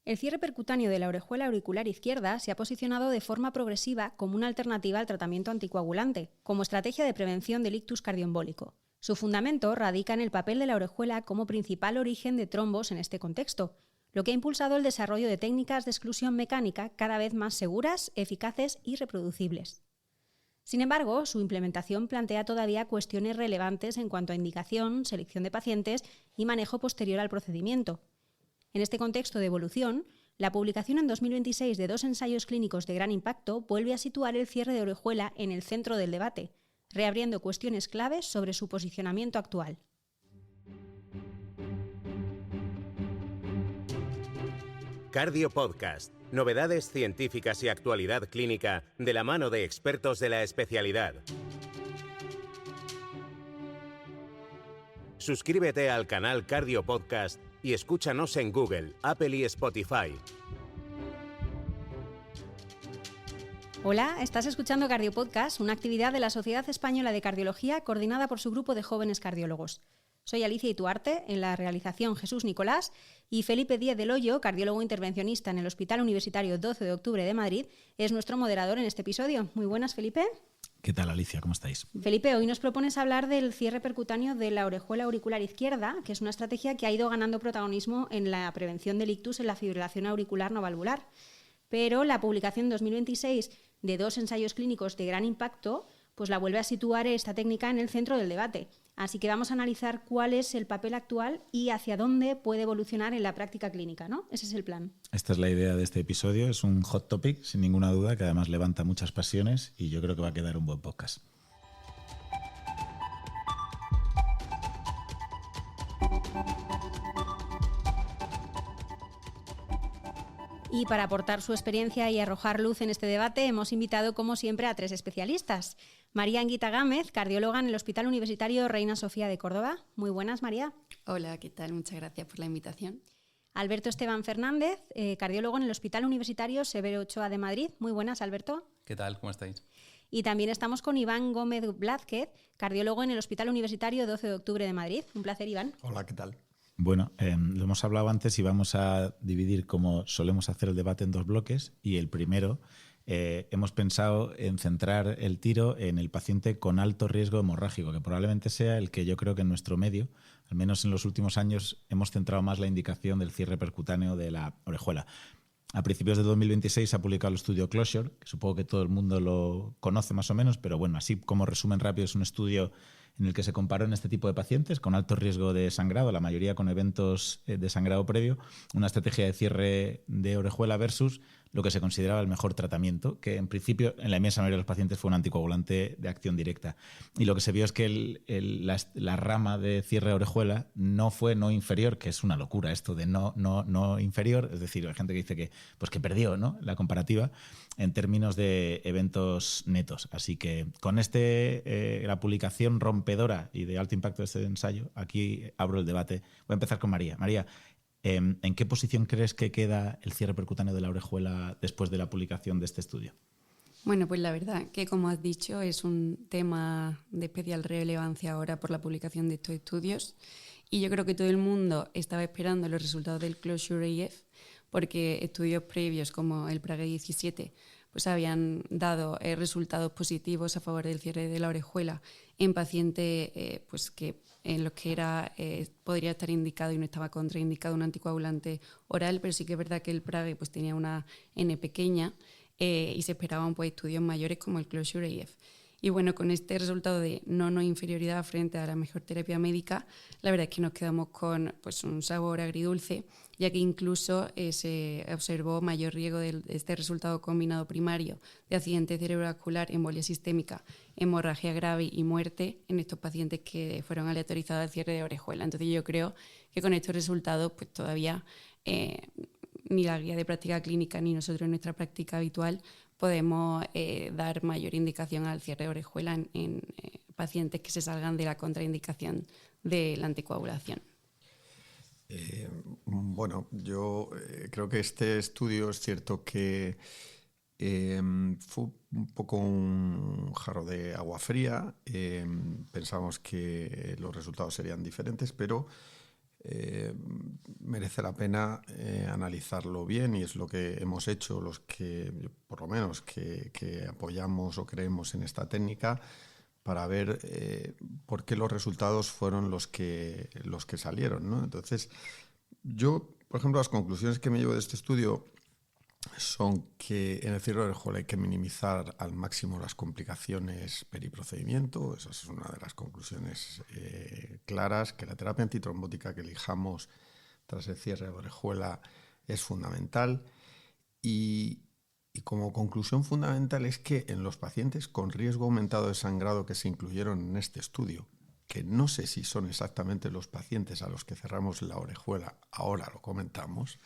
El cierre percutáneo de la orejuela auricular izquierda se ha posicionado de forma progresiva como una alternativa al tratamiento anticoagulante, como estrategia de prevención del ictus cardioembólico. Su fundamento radica en el papel de la orejuela como principal origen de trombos en este contexto, lo que ha impulsado el desarrollo de técnicas de exclusión mecánica cada vez más seguras, eficaces y reproducibles. Sin embargo, su implementación plantea todavía cuestiones relevantes en cuanto a indicación, selección de pacientes y manejo posterior al procedimiento. En este contexto de evolución, la publicación en 2026 de 2 ensayos clínicos de gran impacto vuelve a situar el cierre de orejuela en el centro del debate, reabriendo cuestiones claves sobre su posicionamiento actual. Cardio Podcast. Novedades científicas y actualidad clínica de la mano de expertos de la especialidad. Suscríbete al canal Cardio Podcast y escúchanos en Google, Apple y Spotify. Hola, estás escuchando Cardio Podcast, una actividad de la Sociedad Española de Cardiología coordinada por su grupo de jóvenes cardiólogos. Soy Alicia Ituarte, en la realización Jesús Nicolás, y Felipe Díez del Hoyo, cardiólogo intervencionista en el Hospital Universitario 12 de Octubre de Madrid, es nuestro moderador en este episodio. Muy buenas, Felipe. ¿Qué tal, Alicia? ¿Cómo estáis? Felipe, hoy nos propones hablar del cierre percutáneo de la orejuela auricular izquierda, que es una estrategia que ha ido ganando protagonismo en la prevención del ictus en la fibrilación auricular no valvular. Pero la publicación en 2026 de 2 ensayos clínicos de gran impacto pues la vuelve a situar esta técnica en el centro del debate. Así que vamos a analizar cuál es el papel actual y hacia dónde puede evolucionar en la práctica clínica, ¿no? Ese es el plan. Esta es la idea de este episodio. Es un hot topic, sin ninguna duda, que además levanta muchas pasiones y yo creo que va a quedar un buen podcast. Y para aportar su experiencia y arrojar luz en este debate, hemos invitado, como siempre, a 3 especialistas. María Anguita Gámez, cardióloga en el Hospital Universitario Reina Sofía de Córdoba. Muy buenas, María. Hola, ¿qué tal? Muchas gracias por la invitación. Alberto Esteban Fernández, cardiólogo en el Hospital Universitario Severo Ochoa de Madrid. Muy buenas, Alberto. ¿Qué tal? ¿Cómo estáis? Y también estamos con Iván Gómez Blázquez, cardiólogo en el Hospital Universitario 12 de Octubre de Madrid. Un placer, Iván. Hola, ¿qué tal? Bueno, lo hemos hablado antes y vamos a dividir, como solemos hacer, el debate en 2 bloques. Y el primero, hemos pensado en centrar el tiro en el paciente con alto riesgo hemorrágico, que probablemente sea el que yo creo que en nuestro medio, al menos en los últimos años, hemos centrado más la indicación del cierre percutáneo de la orejuela. A principios de 2026 se ha publicado el estudio Closure, que supongo que todo el mundo lo conoce más o menos, pero bueno, así como resumen rápido, es un estudio en el que se comparó en este tipo de pacientes con alto riesgo de sangrado, la mayoría con eventos de sangrado previo, una estrategia de cierre de orejuela versus lo que se consideraba el mejor tratamiento, que en principio en la inmensa mayoría de los pacientes fue un anticoagulante de acción directa. Y lo que se vio es que la rama de cierre de orejuela no fue no inferior, que es una locura esto de no inferior, es decir, hay gente que dice que perdió, ¿no?, la comparativa en términos de eventos netos. Así que con la publicación rompedora y de alto impacto de este ensayo, aquí abro el debate. Voy a empezar con María. María, ¿en qué posición crees que queda el cierre percutáneo de la orejuela después de la publicación de este estudio? Bueno, pues la verdad que, como has dicho, es un tema de especial relevancia ahora por la publicación de estos estudios y yo creo que todo el mundo estaba esperando los resultados del Closure AF porque estudios previos como el Prague 17 pues habían dado resultados positivos a favor del cierre de la orejuela en pacientes en los que podría estar indicado y no estaba contraindicado un anticoagulante oral, pero sí que es verdad que el Prague pues tenía una N pequeña y se esperaban pues estudios mayores como el Closure AF. Y bueno, con este resultado de no inferioridad frente a la mejor terapia médica, la verdad es que nos quedamos con pues un sabor agridulce, ya que incluso se observó mayor riesgo de este resultado combinado primario de accidente cerebrovascular, embolia sistémica, hemorragia grave y muerte en estos pacientes que fueron aleatorizados al cierre de orejuela. Entonces yo creo que con estos resultados pues todavía ni la guía de práctica clínica ni nosotros en nuestra práctica habitual podemos dar mayor indicación al cierre de orejuela en pacientes que se salgan de la contraindicación de la anticoagulación. Bueno, yo creo que este estudio es cierto que fue un poco un jarro de agua fría. Pensábamos que los resultados serían diferentes, pero merece la pena analizarlo bien, y es lo que hemos hecho los que, por lo menos, que apoyamos o creemos en esta técnica, para ver por qué los resultados fueron los que salieron, ¿no? Entonces, yo, por ejemplo, las conclusiones que me llevo de este estudio son que en el cierre de orejuela hay que minimizar al máximo las complicaciones periprocedimiento. Esa es una de las conclusiones claras, que la terapia antitrombótica que elijamos tras el cierre de orejuela es fundamental. Y como conclusión fundamental es que en los pacientes con riesgo aumentado de sangrado que se incluyeron en este estudio, que no sé si son exactamente los pacientes a los que cerramos la orejuela, ahora lo comentamos,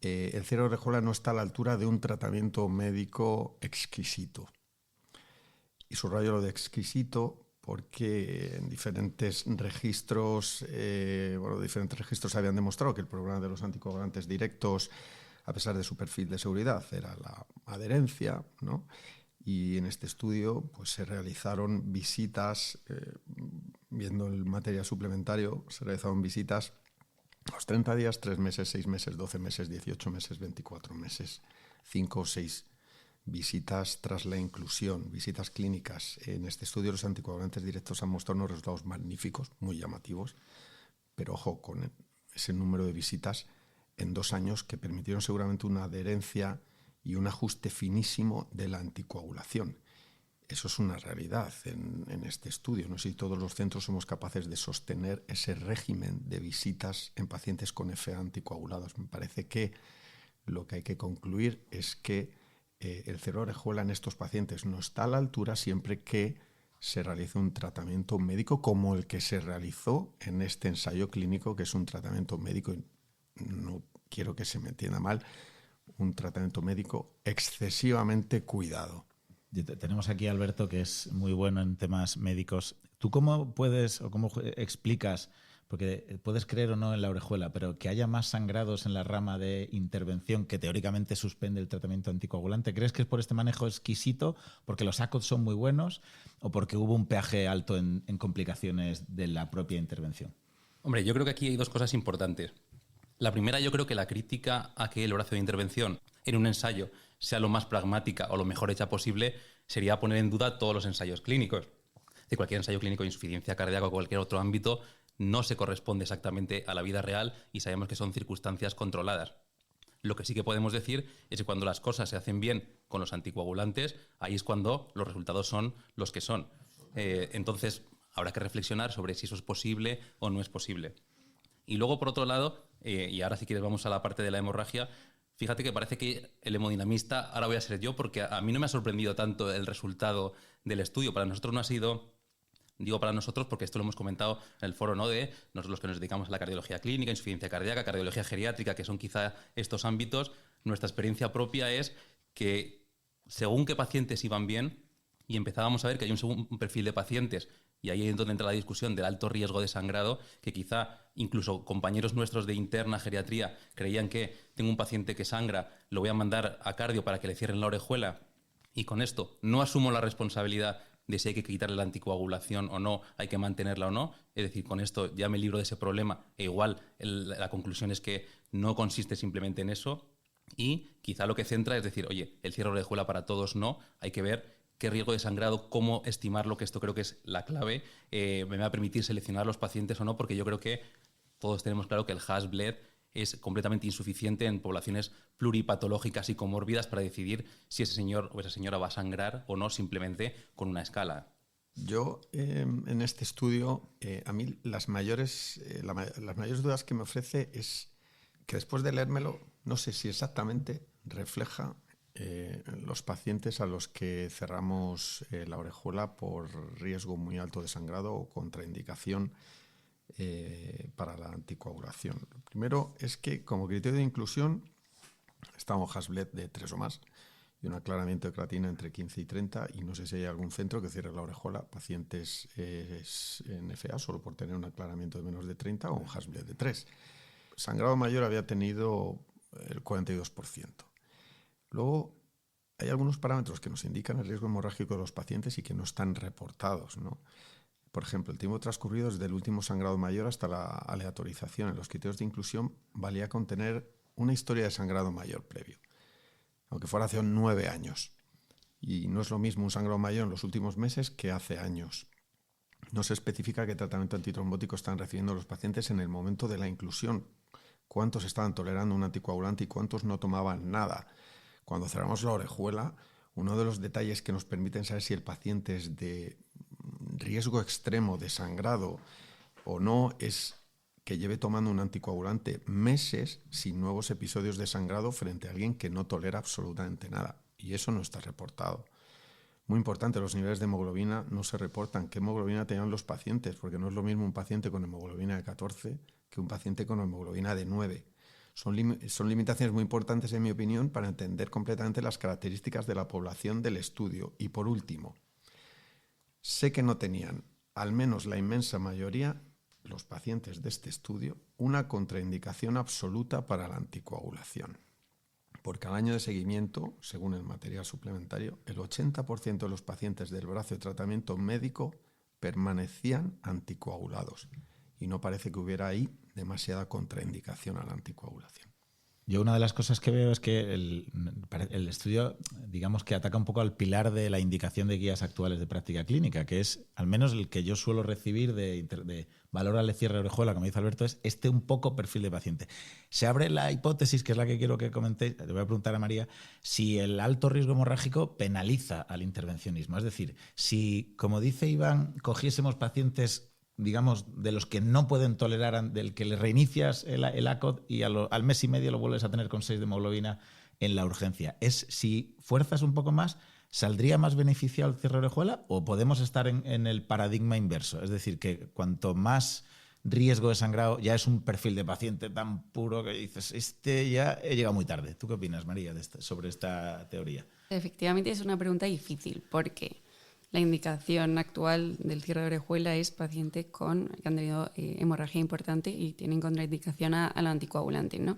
el cierre de orejuela no está a la altura de un tratamiento médico exquisito. Y subrayo lo de exquisito porque en diferentes registros, habían demostrado que el problema de los anticoagulantes directos, a pesar de su perfil de seguridad, era la adherencia, ¿no? Y en este estudio pues, se realizaron visitas, viendo el material suplementario, se realizaron visitas a los 30 días, 3 meses, 6 meses, 12 meses, 18 meses, 24 meses, 5 o 6 visitas tras la inclusión, visitas clínicas. En este estudio los anticoagulantes directos han mostrado unos resultados magníficos, muy llamativos, pero ojo, con ese número de visitas en 2 años que permitieron seguramente una adherencia y un ajuste finísimo de la anticoagulación. Eso es una realidad en este estudio. No sé si todos los centros somos capaces de sostener ese régimen de visitas en pacientes con FA anticoagulados. Me parece que lo que hay que concluir es que el cierre de orejuela en estos pacientes no está a la altura siempre que se realice un tratamiento médico como el que se realizó en este ensayo clínico, que es un tratamiento médico, y no quiero que se me entienda mal, un tratamiento médico excesivamente cuidado. Tenemos aquí a Alberto, que es muy bueno en temas médicos. ¿Tú cómo puedes o cómo explicas, porque puedes creer o no en la orejuela, pero que haya más sangrados en la rama de intervención que teóricamente suspende el tratamiento anticoagulante? ¿Crees que es por este manejo exquisito, porque los ACOT son muy buenos, o porque hubo un peaje alto en complicaciones de la propia intervención? Hombre, yo creo que aquí hay 2 cosas importantes. La primera, yo creo que la crítica a que el brazo de intervención en un ensayo sea lo más pragmática o lo mejor hecha posible sería poner en duda todos los ensayos clínicos. De cualquier ensayo clínico de insuficiencia cardíaca o cualquier otro ámbito no se corresponde exactamente a la vida real y sabemos que son circunstancias controladas. Lo que sí que podemos decir es que cuando las cosas se hacen bien con los anticoagulantes, ahí es cuando los resultados son los que son. Entonces, habrá que reflexionar sobre si eso es posible o no es posible. Y luego, por otro lado, y ahora si quieres vamos a la parte de la hemorragia, fíjate que parece que el hemodinamista, ahora voy a ser yo, porque a mí no me ha sorprendido tanto el resultado del estudio. Para nosotros no ha sido, digo para nosotros porque esto lo hemos comentado en el foro, ¿no?, de nosotros los que nos dedicamos a la cardiología clínica, insuficiencia cardíaca, cardiología geriátrica, que son quizá estos ámbitos. Nuestra experiencia propia es que según qué pacientes iban bien y empezábamos a ver que hay un perfil de pacientes, y ahí es donde entra la discusión del alto riesgo de sangrado, que quizá incluso compañeros nuestros de interna geriatría creían que tengo un paciente que sangra, lo voy a mandar a cardio para que le cierren la orejuela, y con esto no asumo la responsabilidad de si hay que quitarle la anticoagulación o no, hay que mantenerla o no. Es decir, con esto ya me libro de ese problema, e igual la conclusión es que no consiste simplemente en eso, y quizá lo que centra es decir, oye, el cierre de orejuela para todos no, hay que ver qué riesgo de sangrado, cómo estimarlo, que esto creo que es la clave, me va a permitir seleccionar a los pacientes o no, porque yo creo que todos tenemos claro que el Hash-Bled es completamente insuficiente en poblaciones pluripatológicas y comórbidas para decidir si ese señor o esa señora va a sangrar o no simplemente con una escala. Yo, en este estudio, a mí las mayores dudas que me ofrece es que después de leérmelo, no sé si exactamente refleja los pacientes a los que cerramos la orejuela por riesgo muy alto de sangrado o contraindicación para la anticoagulación. Lo primero es que como criterio de inclusión está un Hash-Bled de 3 o más y un aclaramiento de creatina entre 15 y 30, y no sé si hay algún centro que cierre la orejuela pacientes en FA solo por tener un aclaramiento de menos de 30 o un Hash-Bled de 3. Sangrado mayor había tenido el 42%. Luego, hay algunos parámetros que nos indican el riesgo hemorrágico de los pacientes y que no están reportados, ¿no? Por ejemplo, el tiempo transcurrido desde el último sangrado mayor hasta la aleatorización en los criterios de inclusión valía con tener una historia de sangrado mayor previo, aunque fuera hace 9 años. Y no es lo mismo un sangrado mayor en los últimos meses que hace años. No se especifica qué tratamiento antitrombótico están recibiendo los pacientes en el momento de la inclusión, cuántos estaban tolerando un anticoagulante y cuántos no tomaban nada. Cuando cerramos la orejuela, uno de los detalles que nos permiten saber si el paciente es de riesgo extremo de sangrado o no es que lleve tomando un anticoagulante meses sin nuevos episodios de sangrado frente a alguien que no tolera absolutamente nada. Y eso no está reportado. Muy importante, los niveles de hemoglobina no se reportan. ¿Qué hemoglobina tenían los pacientes? Porque no es lo mismo un paciente con hemoglobina de 14 que un paciente con hemoglobina de 9. Son limitaciones muy importantes, en mi opinión, para entender completamente las características de la población del estudio. Y por último, sé que no tenían, al menos la inmensa mayoría, los pacientes de este estudio, una contraindicación absoluta para la anticoagulación. Porque al año de seguimiento, según el material suplementario, el 80% de los pacientes del brazo de tratamiento médico permanecían anticoagulados. Y no parece que hubiera ahí demasiada contraindicación a la anticoagulación. Yo una de las cosas que veo es que el estudio, digamos que ataca un poco al pilar de la indicación de guías actuales de práctica clínica, que es, al menos el que yo suelo recibir de valórale cierre de orejuela, como dice Alberto, es un poco perfil de paciente. Se abre la hipótesis, que es la que quiero que comentéis, le voy a preguntar a María, si el alto riesgo hemorrágico penaliza al intervencionismo. Es decir, si, como dice Iván, cogiésemos pacientes, digamos, de los que no pueden tolerar, del que le reinicias el ACOT y al mes y medio lo vuelves a tener con 6 de hemoglobina en la urgencia. Es si fuerzas un poco más, ¿saldría más beneficiado el cierre de orejuela o podemos estar en el paradigma inverso? Es decir, que cuanto más riesgo de sangrado ya es un perfil de paciente tan puro que dices, ya he llegado muy tarde. ¿Tú qué opinas, María, sobre esta teoría? Efectivamente es una pregunta difícil porque la indicación actual del cierre de orejuela es pacientes que han tenido hemorragia importante y tienen contraindicación al anticoagulante, ¿no?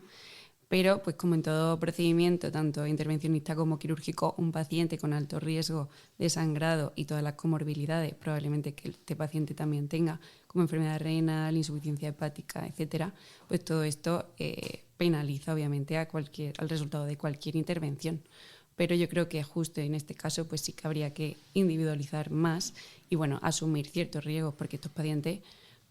Pero, pues como en todo procedimiento, tanto intervencionista como quirúrgico, un paciente con alto riesgo de sangrado y todas las comorbilidades probablemente que este paciente también tenga, como enfermedad renal, insuficiencia hepática, etcétera, pues todo esto penaliza obviamente al resultado de cualquier intervención. Pero yo creo que justo en este caso pues sí que habría que individualizar más y bueno, asumir ciertos riesgos, porque estos pacientes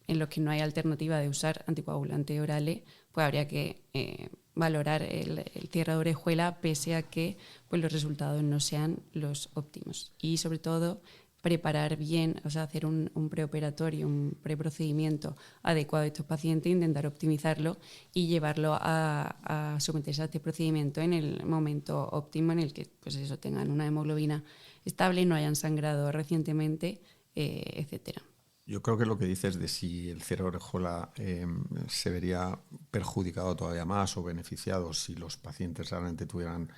en los que no hay alternativa de usar anticoagulantes orales, pues habría que valorar el cierre de orejuela pese a que pues, los resultados no sean los óptimos. Y sobre todo preparar bien, o sea, hacer un preoperatorio, un preprocedimiento adecuado a estos pacientes, intentar optimizarlo y llevarlo a someterse a este procedimiento en el momento óptimo en el que pues eso, tengan una hemoglobina estable, no hayan sangrado recientemente, etcétera. Yo creo que lo que dices de si el cierre de orejuela se vería perjudicado todavía más o beneficiado si los pacientes realmente tuvieran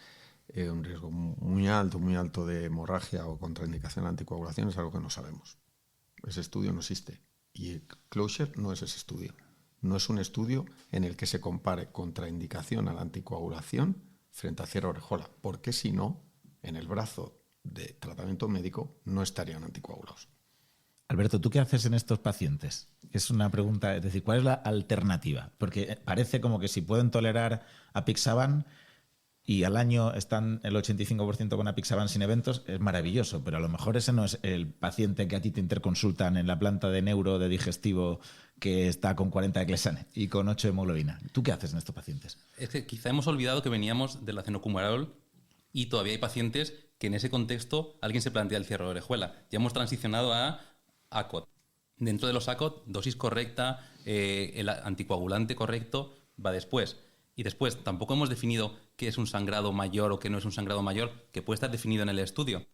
un riesgo muy alto de hemorragia o contraindicación a la anticoagulación es algo que no sabemos. Ese estudio no existe y el CLOSURE no es ese estudio. No es un estudio en el que se compare contraindicación a la anticoagulación frente a cierre de orejuela, porque si no, en el brazo de tratamiento médico no estarían anticoagulados. Alberto, ¿tú qué haces en estos pacientes? Es una pregunta, es decir, ¿cuál es la alternativa? Porque parece como que si pueden tolerar apixaban y al año están el 85% con apixaban sin eventos, es maravilloso, pero a lo mejor ese no es el paciente que a ti te interconsultan en la planta de neuro de digestivo que está con 40 de clesane y con 8 de hemoglobina. ¿Tú qué haces en estos pacientes? Es que quizá hemos olvidado que veníamos del acenocumarol y todavía hay pacientes que en ese contexto alguien se plantea el cierre de orejuela. Ya hemos transicionado a ACOT. Dentro de los ACOT, dosis correcta, el anticoagulante correcto va después. Y después tampoco hemos definido qué es un sangrado mayor o qué no es un sangrado mayor, que puede estar definido en el estudio.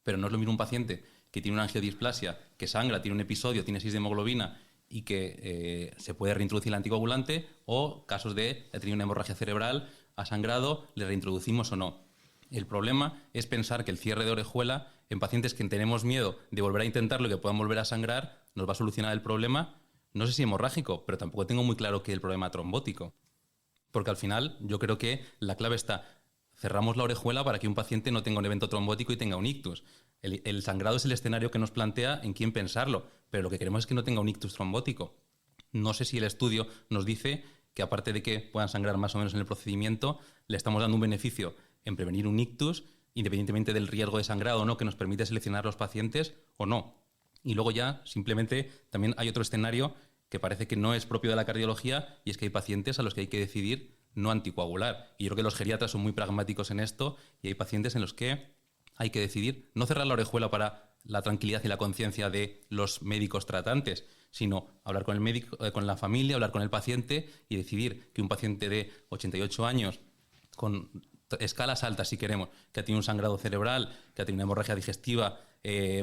Pero no es lo mismo un paciente que tiene una angiodisplasia, que sangra, tiene un episodio, tiene 6 de hemoglobina y que se puede reintroducir el anticoagulante, o casos de ha tenido una hemorragia cerebral, ha sangrado, le reintroducimos o no. El problema es pensar que el cierre de orejuela en pacientes que tenemos miedo de volver a intentarlo y que puedan volver a sangrar nos va a solucionar el problema, no sé si hemorrágico, pero tampoco tengo muy claro que el problema trombótico. Porque al final yo creo que la clave está cerramos la orejuela para que un paciente no tenga un evento trombótico y tenga un ictus. El sangrado es el escenario que nos plantea en quién pensarlo, pero lo que queremos es que no tenga un ictus trombótico. No sé si el estudio nos dice que aparte de que puedan sangrar más o menos en el procedimiento, le estamos dando un beneficio en prevenir un ictus, independientemente del riesgo de sangrado o no, que nos permite seleccionar los pacientes o no. Y luego ya simplemente también hay otro escenario que parece que no es propio de la cardiología, y es que hay pacientes a los que hay que decidir no anticoagular. Y yo creo que los geriatras son muy pragmáticos en esto, y hay pacientes en los que hay que decidir no cerrar la orejuela para la tranquilidad y la conciencia de los médicos tratantes, sino hablar con el médico, con la familia, hablar con el paciente y decidir que un paciente de 88 años con escalas altas, si queremos, que ha tenido un sangrado cerebral, que ha tenido una hemorragia digestiva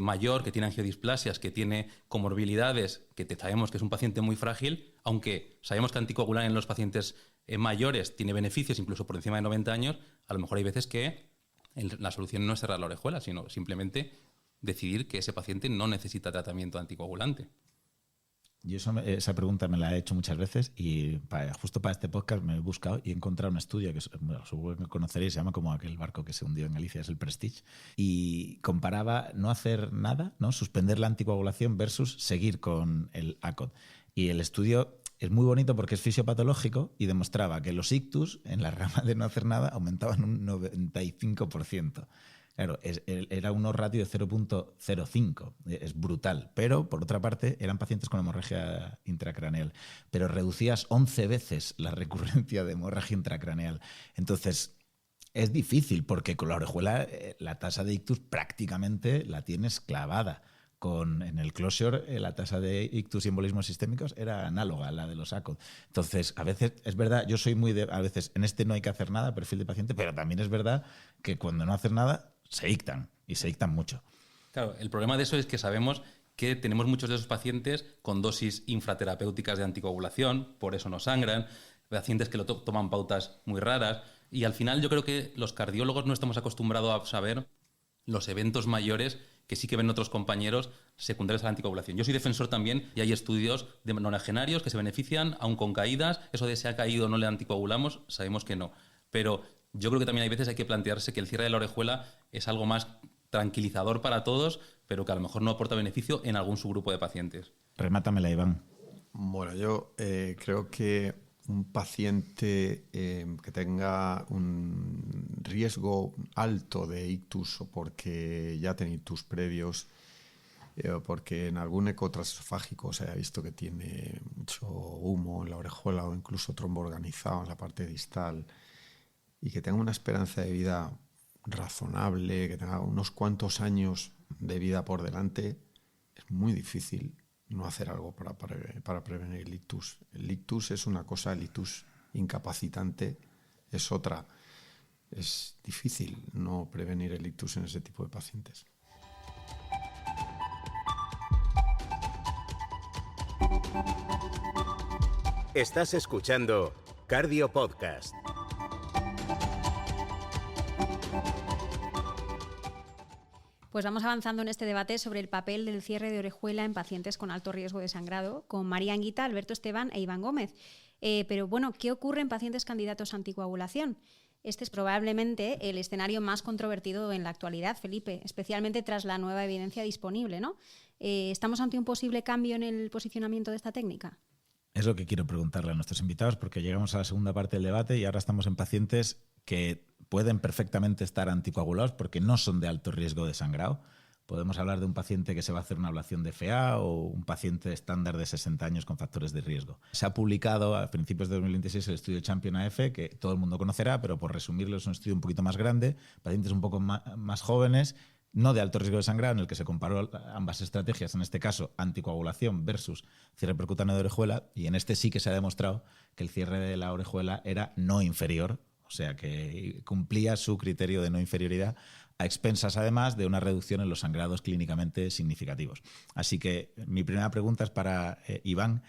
mayor, que tiene angiodisplasias, que tiene comorbilidades, que sabemos que es un paciente muy frágil, aunque sabemos que anticoagular en los pacientes mayores tiene beneficios incluso por encima de 90 años, a lo mejor hay veces que la solución no es cerrar la orejuela, sino simplemente decidir que ese paciente no necesita tratamiento anticoagulante. Yo esa pregunta me la he hecho muchas veces y justo para este podcast me he buscado y he encontrado un estudio que supongo que conoceréis, se llama como aquel barco que se hundió en Galicia, es el Prestige, y comparaba no hacer nada, ¿no? Suspender la anticoagulación versus seguir con el ACOT. Y el estudio es muy bonito porque es fisiopatológico y demostraba que los ictus en la rama de no hacer nada aumentaban un 95%. Claro, era un ratio de 0.05, es brutal. Pero, por otra parte, eran pacientes con hemorragia intracraneal. Pero reducías 11 veces la recurrencia de hemorragia intracraneal. Entonces, es difícil porque con la orejuela la tasa de ictus prácticamente la tienes clavada. En el Closure la tasa de ictus y embolismos sistémicos era análoga a la de los ACOT. Entonces, a veces, es verdad, yo soy a veces, en este no hay que hacer nada, perfil de paciente, pero también es verdad que cuando no haces nada, se ictan, y se ictan mucho. Claro, el problema de eso es que sabemos que tenemos muchos de esos pacientes con dosis infraterapéuticas de anticoagulación, por eso no sangran, pacientes que toman pautas muy raras, y al final yo creo que los cardiólogos no estamos acostumbrados a saber los eventos mayores que sí que ven otros compañeros secundarios a la anticoagulación. Yo soy defensor también, y hay estudios de nonagenarios que se benefician, aun con caídas. Eso de se ha caído no le anticoagulamos, sabemos que no. Pero yo creo que también hay veces hay que plantearse que el cierre de la orejuela es algo más tranquilizador para todos, pero que a lo mejor no aporta beneficio en algún subgrupo de pacientes. Remátamela, Iván. Bueno, yo creo que un paciente que tenga un riesgo alto de ictus, o porque ya tiene ictus previos, o porque en algún eco transesofágico se haya visto que tiene mucho humo en la orejuela o incluso trombo organizado en la parte distal, y que tenga una esperanza de vida razonable, que tenga unos cuantos años de vida por delante, es muy difícil no hacer algo para prevenir el ictus. El ictus es una cosa, el ictus incapacitante es otra. Es difícil no prevenir el ictus en ese tipo de pacientes. Estás escuchando Cardio Podcast. Pues vamos avanzando en este debate sobre el papel del cierre de orejuela en pacientes con alto riesgo de sangrado, con María Anguita, Alberto Esteban e Iván Gómez. Pero bueno, ¿qué ocurre en pacientes candidatos a anticoagulación? Este es probablemente el escenario más controvertido en la actualidad, Felipe, especialmente tras la nueva evidencia disponible, ¿no? ¿Estamos ante un posible cambio en el posicionamiento de esta técnica? Es lo que quiero preguntarle a nuestros invitados, porque llegamos a la segunda parte del debate y ahora estamos en pacientes que pueden perfectamente estar anticoagulados porque no son de alto riesgo de sangrado. Podemos hablar de un paciente que se va a hacer una ablación de FA o un paciente estándar de 60 años con factores de riesgo. Se ha publicado a principios de 2026 el estudio Champion AF, que todo el mundo conocerá, pero por resumirlo es un estudio un poquito más grande, pacientes un poco más jóvenes, no de alto riesgo de sangrado, en el que se comparó ambas estrategias, en este caso anticoagulación versus cierre percutáneo de orejuela, y en este sí que se ha demostrado que el cierre de la orejuela era no inferior, o sea que cumplía su criterio de no inferioridad, a expensas además de una reducción en los sangrados clínicamente significativos. Así que mi primera pregunta es para Iván.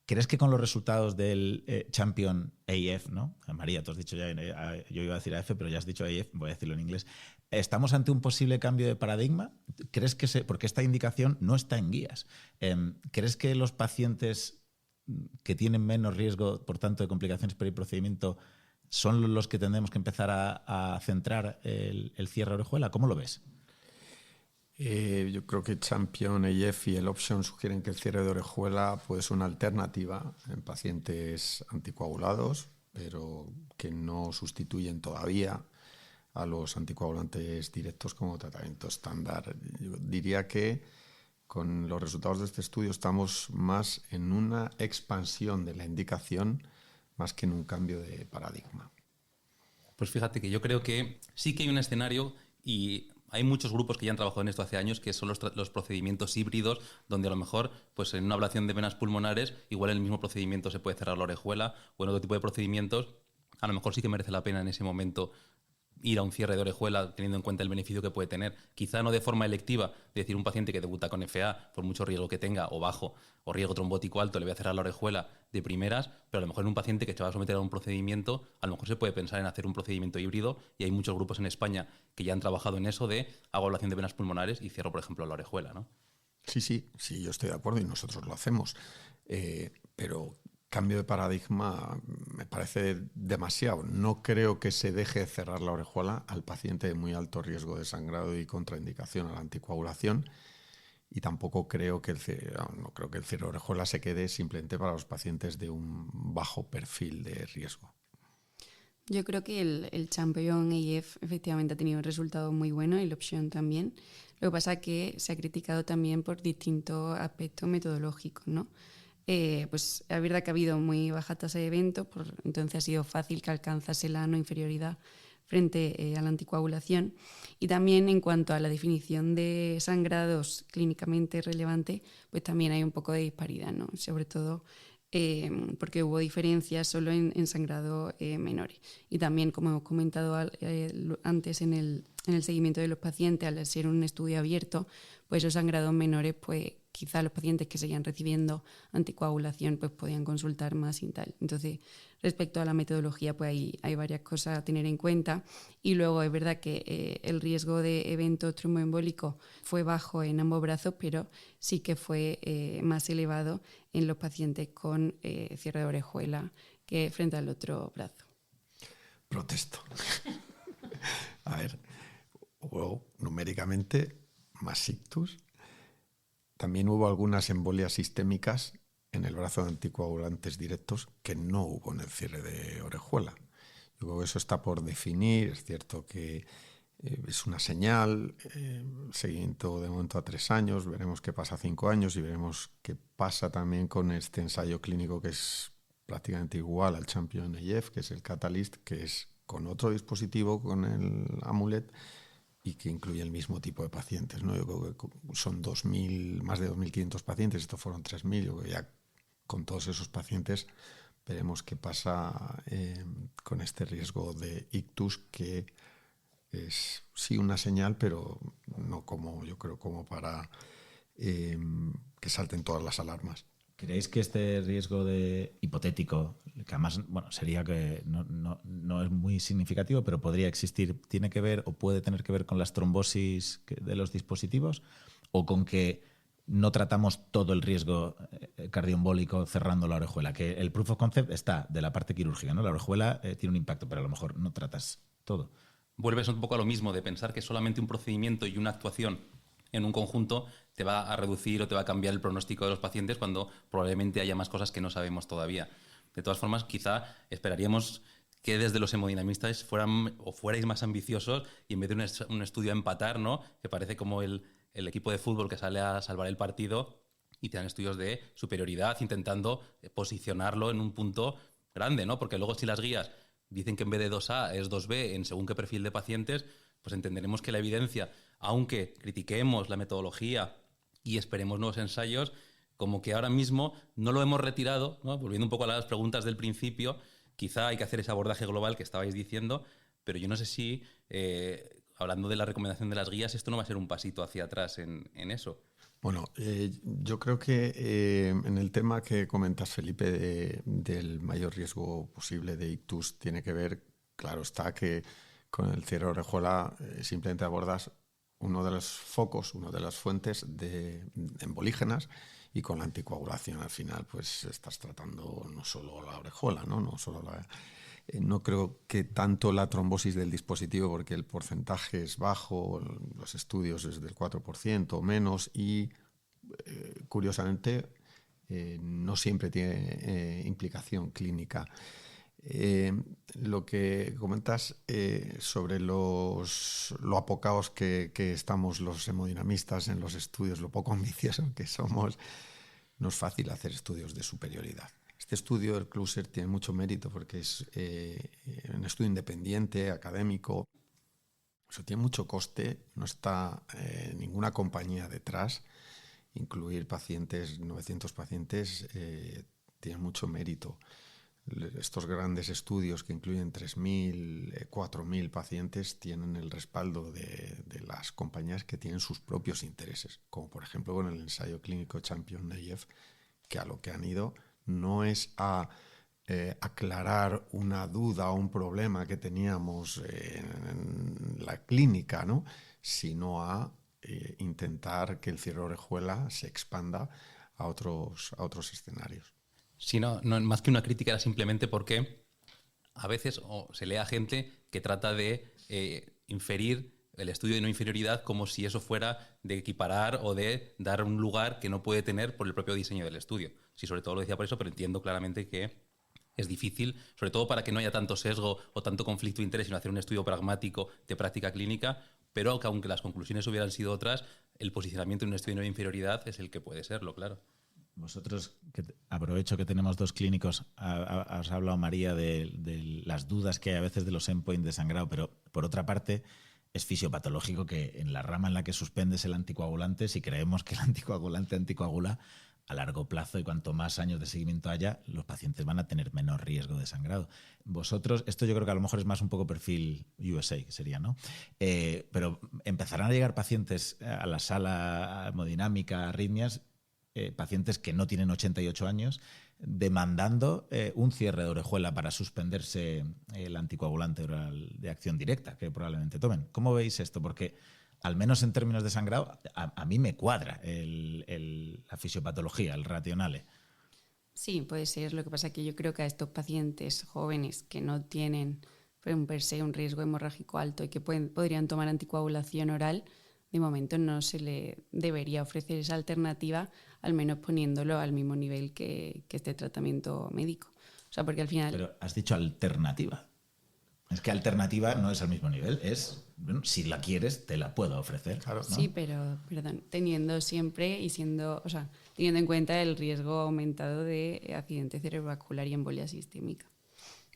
¿Crees que con los resultados del Champion AF, ¿no? María, tú has dicho ya, yo iba a decir AF, pero ya has dicho AF, voy a decirlo en inglés, ¿estamos ante un posible cambio de paradigma? ¿Crees que porque esta indicación no está en guías? ¿Crees que los pacientes que tienen menos riesgo, por tanto, de complicaciones periprocedimiento ¿son los que tendremos que empezar a centrar el cierre orejuela? ¿Cómo lo ves? Yo creo que Champion, AF y el Option sugieren que el cierre de orejuela puede ser una alternativa en pacientes anticoagulados, pero que no sustituyen todavía a los anticoagulantes directos como tratamiento estándar. Yo diría que con los resultados de este estudio estamos más en una expansión de la indicación más que en un cambio de paradigma. Pues fíjate que yo creo que sí que hay un escenario y hay muchos grupos que ya han trabajado en esto hace años, que son los procedimientos híbridos, donde a lo mejor pues en una ablación de venas pulmonares, igual en el mismo procedimiento se puede cerrar la orejuela, o en otro tipo de procedimientos, a lo mejor sí que merece la pena en ese momento ir a un cierre de orejuela teniendo en cuenta el beneficio que puede tener. Quizá no de forma electiva, es decir, un paciente que debuta con FA, por mucho riesgo que tenga, o bajo, o riesgo trombótico alto, le voy a cerrar la orejuela de primeras, pero a lo mejor en un paciente que se va a someter a un procedimiento, a lo mejor se puede pensar en hacer un procedimiento híbrido, y hay muchos grupos en España que ya han trabajado en eso de hago ablación de venas pulmonares y cierro, por ejemplo, la orejuela, ¿no? Sí, yo estoy de acuerdo y nosotros lo hacemos, pero cambio de paradigma me parece demasiado. No creo que se deje cerrar la orejuela al paciente de muy alto riesgo de sangrado y contraindicación a la anticoagulación, y tampoco creo que el cierre de orejuela se quede simplemente para los pacientes de un bajo perfil de riesgo. Yo creo que el Champion AF efectivamente ha tenido un resultado muy bueno y la opción también. Lo que pasa es que se ha criticado también por distintos aspectos metodológicos, ¿no? Pues es verdad que ha habido muy baja tasa de evento, entonces ha sido fácil que alcanzase la no inferioridad frente a la anticoagulación. Y también en cuanto a la definición de sangrados clínicamente relevantes, pues también hay un poco de disparidad, ¿no? Sobre todo porque hubo diferencias solo en sangrados menores. Y también, como hemos comentado antes en el seguimiento de los pacientes, al ser un estudio abierto, pues esos sangrados menores, pues quizá los pacientes que seguían recibiendo anticoagulación pues podían consultar más y tal. Entonces, respecto a la metodología, pues hay varias cosas a tener en cuenta. Y luego es verdad que el riesgo de evento tromboembólico fue bajo en ambos brazos, pero sí que fue más elevado en los pacientes con cierre de orejuela que frente al otro brazo. Protesto. A ver, hubo numéricamente más ictus. También hubo algunas embolias sistémicas en el brazo de anticoagulantes directos que no hubo en el cierre de orejuela. Yo creo que eso está por definir. Es cierto que es una señal, seguimiento de momento a 3 años, veremos qué pasa a 5 años y veremos qué pasa también con este ensayo clínico que es prácticamente igual al Champion AF, que es el Catalyst, que es con otro dispositivo, con el Amulet, y que incluye el mismo tipo de pacientes, ¿no? Yo creo que son más de 2.500 pacientes, estos fueron 3.000, yo creo que ya con todos esos pacientes veremos qué pasa con este riesgo de ictus, que es sí una señal, pero no como yo creo como para que salten todas las alarmas. ¿Creéis que este riesgo hipotético, que además sería que no es muy significativo, pero podría existir, tiene que ver o puede tener que ver con las trombosis de los dispositivos, o con que no tratamos todo el riesgo cardioembólico cerrando la orejuela? Que el proof of concept está de la parte quirúrgica, ¿no? La orejuela tiene un impacto, pero a lo mejor no tratas todo. Vuelves un poco a lo mismo de pensar que solamente un procedimiento y una actuación en un conjunto te va a reducir o te va a cambiar el pronóstico de los pacientes cuando probablemente haya más cosas que no sabemos todavía. De todas formas, quizá esperaríamos que desde los hemodinamistas fuerais más ambiciosos y en vez de un estudio a empatar, ¿no? Que parece como el equipo de fútbol que sale a salvar el partido, y te dan estudios de superioridad intentando posicionarlo en un punto grande, ¿no? Porque luego si las guías dicen que en vez de 2A es 2B en según qué perfil de pacientes, pues entenderemos que la evidencia, aunque critiquemos la metodología y esperemos nuevos ensayos, como que ahora mismo no lo hemos retirado, ¿no? Volviendo un poco a las preguntas del principio, quizá hay que hacer ese abordaje global que estabais diciendo, pero yo no sé si, hablando de la recomendación de las guías, esto no va a ser un pasito hacia atrás en eso. Bueno, yo creo que en el tema que comentas, Felipe, del mayor riesgo posible de ictus, tiene que ver, claro está, que con el cierre de orejuela simplemente abordas uno de los focos, una de las fuentes de embolígenas, y con la anticoagulación al final pues estás tratando no solo la orejuela, no solo la... No creo que tanto la trombosis del dispositivo, porque el porcentaje es bajo, los estudios es del 4% o menos y, curiosamente, no siempre tiene implicación clínica. Lo que comentas sobre lo apocaos que estamos los hemodinamistas en los estudios, lo poco ambiciosos que somos, no es fácil hacer estudios de superioridad. Este estudio del Closer tiene mucho mérito porque es un estudio independiente, académico. Eso tiene mucho coste, no está ninguna compañía detrás. Incluir 900 pacientes, tiene mucho mérito. Estos grandes estudios que incluyen 3.000, 4.000 pacientes tienen el respaldo de las compañías que tienen sus propios intereses, como por ejemplo con el ensayo clínico Champion-AF, que a lo que han ido no es a aclarar una duda o un problema que teníamos en la clínica, ¿no?, sino a intentar que el cierre de orejuela se expanda a otros escenarios. Sí, no, más que una crítica era simplemente porque a veces se lee a gente que trata de inferir el estudio de no inferioridad como si eso fuera de equiparar o de dar un lugar que no puede tener por el propio diseño del estudio. Sí, sobre todo lo decía por eso, pero entiendo claramente que es difícil, sobre todo para que no haya tanto sesgo o tanto conflicto de interés, sino hacer un estudio pragmático de práctica clínica, pero que aunque las conclusiones hubieran sido otras, el posicionamiento en un estudio de no inferioridad es el que puede serlo, claro. Vosotros, aprovecho que tenemos dos clínicos, has hablado, María, de las dudas que hay a veces de los endpoints de sangrado, pero por otra parte es fisiopatológico que en la rama en la que suspendes el anticoagulante, si creemos que el anticoagulante anticoagula, a largo plazo y cuanto más años de seguimiento haya, los pacientes van a tener menor riesgo de sangrado. Vosotros, esto yo creo que a lo mejor es más un poco perfil USA, que sería, ¿no? Pero empezarán a llegar pacientes a la sala hemodinámica, arritmias, pacientes que no tienen 88 años, demandando un cierre de orejuela para suspenderse el anticoagulante oral de acción directa que probablemente tomen. ¿Cómo veis esto? Porque al menos en términos de sangrado, a mí me cuadra la fisiopatología, el rationale. Sí, puede ser. Lo que pasa es que yo creo que a estos pacientes jóvenes que no tienen per se un riesgo hemorrágico alto y que podrían tomar anticoagulación oral, de momento no se le debería ofrecer esa alternativa, al menos poniéndolo al mismo nivel que este tratamiento médico. O sea, porque al final... Pero has dicho alternativa. Es que alternativa no es al mismo nivel, es, bueno, si la quieres, te la puedo ofrecer. Claro, ¿no? Sí, pero teniendo siempre y siendo, teniendo en cuenta el riesgo aumentado de accidente cerebrovascular y embolia sistémica.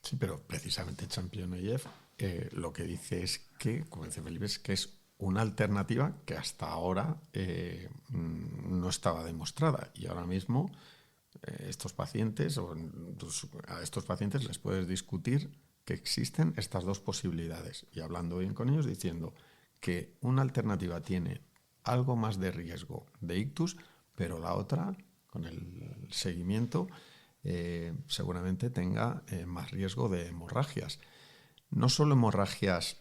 Sí, pero precisamente Champion-AF lo que dice es que, como dice Felipe, es que es una alternativa que hasta ahora no estaba demostrada y ahora mismo a estos pacientes les puedes discutir que existen estas dos posibilidades y hablando bien con ellos diciendo que una alternativa tiene algo más de riesgo de ictus, pero la otra, con el seguimiento, seguramente tenga más riesgo de hemorragias. No solo hemorragias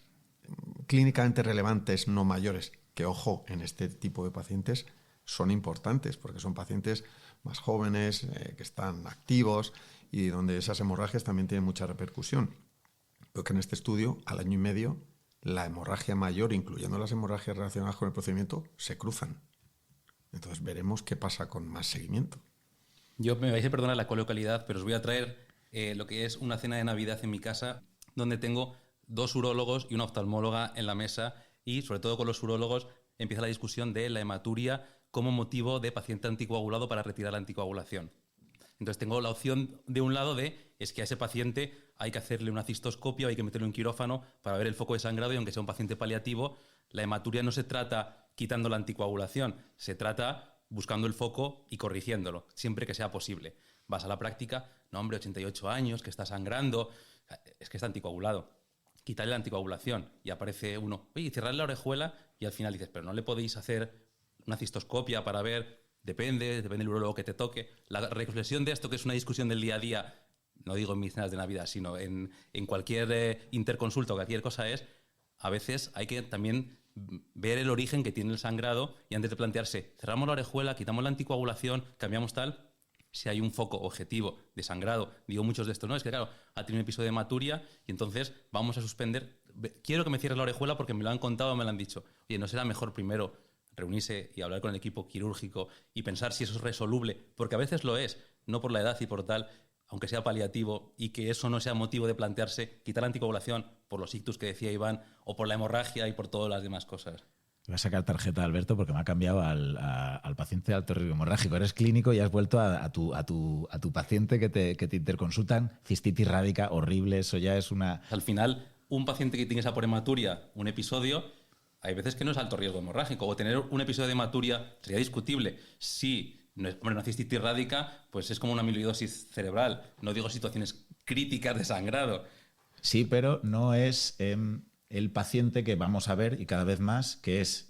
clínicamente relevantes no mayores, que ojo, en este tipo de pacientes son importantes porque son pacientes más jóvenes, que están activos y donde esas hemorragias también tienen mucha repercusión. Porque en este estudio, al año y medio, la hemorragia mayor, incluyendo las hemorragias relacionadas con el procedimiento, se cruzan. Entonces veremos qué pasa con más seguimiento. Yo me vais a perdonar la coloquialidad, pero os voy a traer lo que es una cena de Navidad en mi casa, donde tengo 2 urólogos y una oftalmóloga en la mesa y, sobre todo con los urólogos, empieza la discusión de la hematuria como motivo de paciente anticoagulado para retirar la anticoagulación. Entonces tengo la opción de un lado es que a ese paciente hay que hacerle una cistoscopia o hay que meterle un quirófano para ver el foco de sangrado y aunque sea un paciente paliativo, la hematuria no se trata quitando la anticoagulación, se trata buscando el foco y corrigiéndolo, siempre que sea posible. Vas a la práctica, no hombre, 88 años, que está sangrando, es que está anticoagulado. Quitarle la anticoagulación y aparece uno, oye, cerrarle la orejuela y al final dices, pero no le podéis hacer una cistoscopia para ver... Depende del urólogo que te toque. La reflexión de esto, que es una discusión del día a día, no digo en mis cenas de Navidad, sino en cualquier interconsulta o cualquier cosa es, a veces hay que también ver el origen que tiene el sangrado y antes de plantearse, cerramos la orejuela, quitamos la anticoagulación, cambiamos tal, si hay un foco objetivo de sangrado. Digo muchos de estos, no, es que claro, ha tenido un episodio de hematuria y entonces vamos a suspender. Quiero que me cierres la orejuela porque me lo han contado, me lo han dicho. Oye, ¿no será mejor primero reunirse y hablar con el equipo quirúrgico y pensar si eso es resoluble? Porque a veces lo es, no por la edad y por tal, aunque sea paliativo, y que eso no sea motivo de plantearse quitar la anticoagulación por los ictus que decía Iván o por la hemorragia y por todas las demás cosas. Voy a sacar tarjeta, Alberto, porque me ha cambiado al paciente de alto riesgo hemorrágico. Eres clínico y has vuelto a tu paciente que te interconsultan. Cistitis rádica, horrible, eso ya es una... Al final, un paciente que tiene esa por hematuria, un episodio, hay veces que no es alto riesgo hemorrágico. O tener un episodio de hematuria sería discutible. Si no es una cistitis rádica, pues es como una amiloidosis cerebral. No digo situaciones críticas de sangrado. Sí, pero no es... el paciente que vamos a ver y cada vez más, que es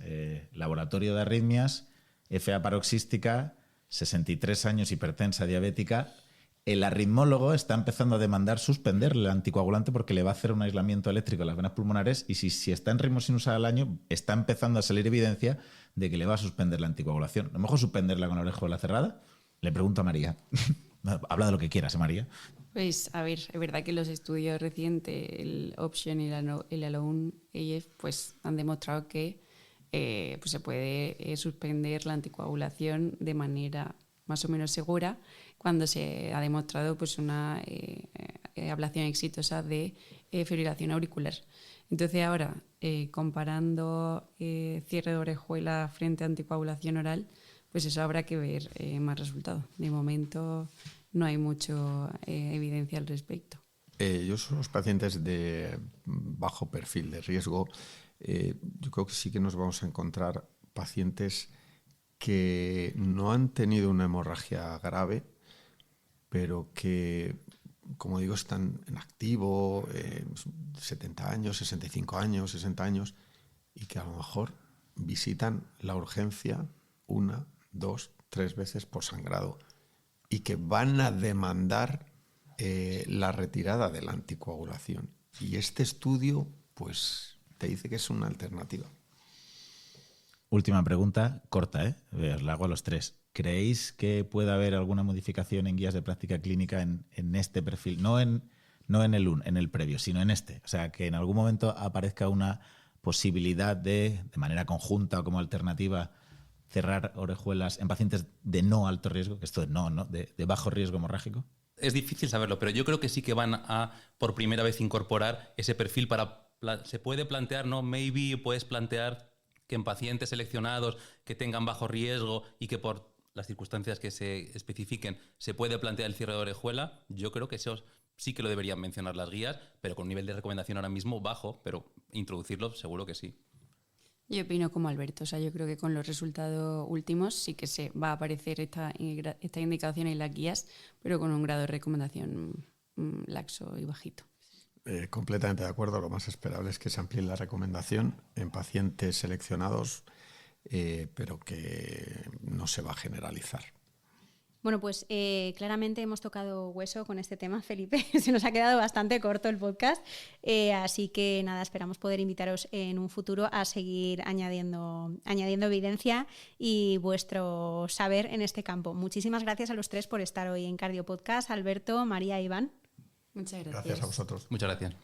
laboratorio de arritmias, FA paroxística, 63 años, hipertensa, diabética. El arritmólogo está empezando a demandar suspenderle el anticoagulante porque le va a hacer un aislamiento eléctrico en las venas pulmonares y si está en ritmo sinusal al año, está empezando a salir evidencia de que le va a suspender la anticoagulación. ¿A lo mejor suspenderla con la orejuela cerrada? Le pregunto a María. Habla de lo que quieras, María. Pues, a ver, es verdad que los estudios recientes, el Option y el Alone AF, pues han demostrado que pues se puede suspender la anticoagulación de manera más o menos segura cuando se ha demostrado pues una ablación exitosa de fibrilación auricular. Entonces ahora, comparando cierre de orejuela frente a anticoagulación oral, pues eso habrá que ver más resultados. De momento no hay mucha evidencia al respecto. Yo soy los pacientes de bajo perfil de riesgo. Yo creo que sí que nos vamos a encontrar pacientes que no han tenido una hemorragia grave, pero que, como digo, están en activo, 70 años, 65 años, 60 años, y que a lo mejor visitan la urgencia 1, 2, 3 veces por sangrado y que van a demandar la retirada de la anticoagulación. Y este estudio, pues, te dice que es una alternativa. Última pregunta, corta, ¿eh? La hago a los tres. ¿Creéis que puede haber alguna modificación en guías de práctica clínica en este perfil? No en el previo, sino en este. O sea, que en algún momento aparezca una posibilidad de manera conjunta o como alternativa, cerrar orejuelas en pacientes de no alto riesgo, que esto es de bajo riesgo hemorrágico. Es difícil saberlo, pero yo creo que sí que van a, por primera vez, incorporar ese perfil para... Se puede plantear, ¿no? Maybe puedes plantear que en pacientes seleccionados que tengan bajo riesgo y que por las circunstancias que se especifiquen se puede plantear el cierre de orejuela. Yo creo que eso sí que lo deberían mencionar las guías, pero con un nivel de recomendación ahora mismo bajo, pero introducirlo seguro que sí. Yo opino como Alberto, o sea, yo creo que con los resultados últimos sí que se va a aparecer esta indicación en las guías, pero con un grado de recomendación laxo y bajito. Completamente de acuerdo. Lo más esperable es que se amplíe la recomendación en pacientes seleccionados, pero que no se va a generalizar. Bueno, pues claramente hemos tocado hueso con este tema, Felipe. Se nos ha quedado bastante corto el podcast, así que nada, esperamos poder invitaros en un futuro a seguir añadiendo evidencia y vuestro saber en este campo. Muchísimas gracias a los tres por estar hoy en Cardio Podcast, Alberto, María, Iván. Muchas gracias. Gracias a vosotros. Muchas gracias.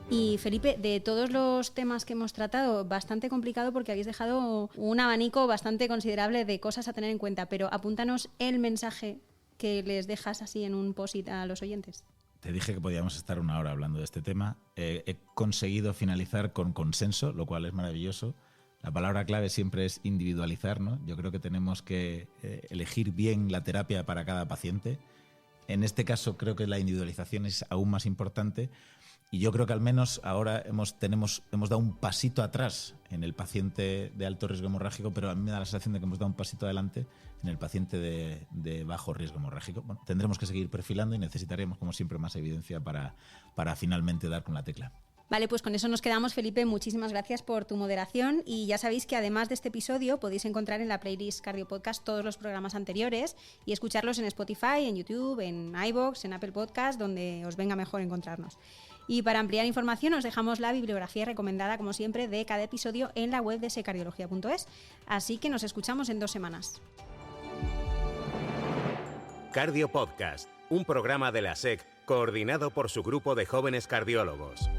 Y Felipe, de todos los temas que hemos tratado, bastante complicado porque habéis dejado un abanico bastante considerable de cosas a tener en cuenta, pero apúntanos el mensaje que les dejas así en un post-it a los oyentes. Te dije que podíamos estar una hora hablando de este tema. He conseguido finalizar con consenso, lo cual es maravilloso. La palabra clave siempre es individualizar, ¿no? Yo creo que tenemos que elegir bien la terapia para cada paciente. En este caso creo que la individualización es aún más importante y yo creo que al menos ahora hemos dado un pasito atrás en el paciente de alto riesgo hemorrágico, pero a mí me da la sensación de que hemos dado un pasito adelante en el paciente de bajo riesgo hemorrágico. Bueno, tendremos que seguir perfilando y necesitaremos, como siempre, más evidencia para finalmente dar con la tecla. Vale, pues con eso nos quedamos, Felipe. Muchísimas gracias por tu moderación y ya sabéis que además de este episodio podéis encontrar en la playlist Cardio Podcast todos los programas anteriores y escucharlos en Spotify, en YouTube, en iVoox, en Apple Podcast, donde os venga mejor encontrarnos. Y para ampliar información os dejamos la bibliografía recomendada, como siempre, de cada episodio en la web de secardiología.es. Así que nos escuchamos en 2 semanas. Cardio Podcast, un programa de la SEC coordinado por su grupo de jóvenes cardiólogos.